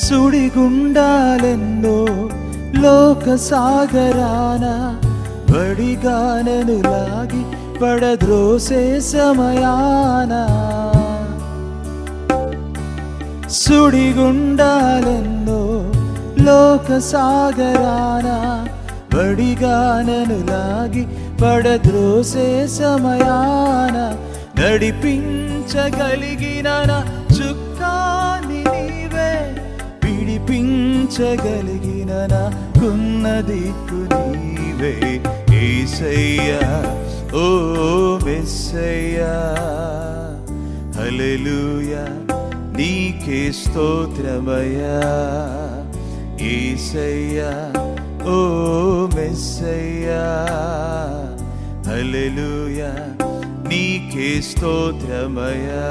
సుడిగుండాలెన్నో లోక సాగరాన వడిగానను లాగి పడద్రోసే సమయాన. సుడిగుండాలెన్నో లోక సాగరాన వడిగానను లాగి పడద్రోసే సమయాన. నడిపించగలిగిన నా చుక్కాని నీవే, విడిపించగలిగిన నాకున్న దిక్కు నీవే. యేసయ్యా ఓ మెస్సయ్యా, హల్లెలూయా నీకే స్తోత్రమయ్యా. యేసయ్యా ఓ మెస్సయ్యా, హల్లెలూయా నీకే స్తోత్రమయ్యా.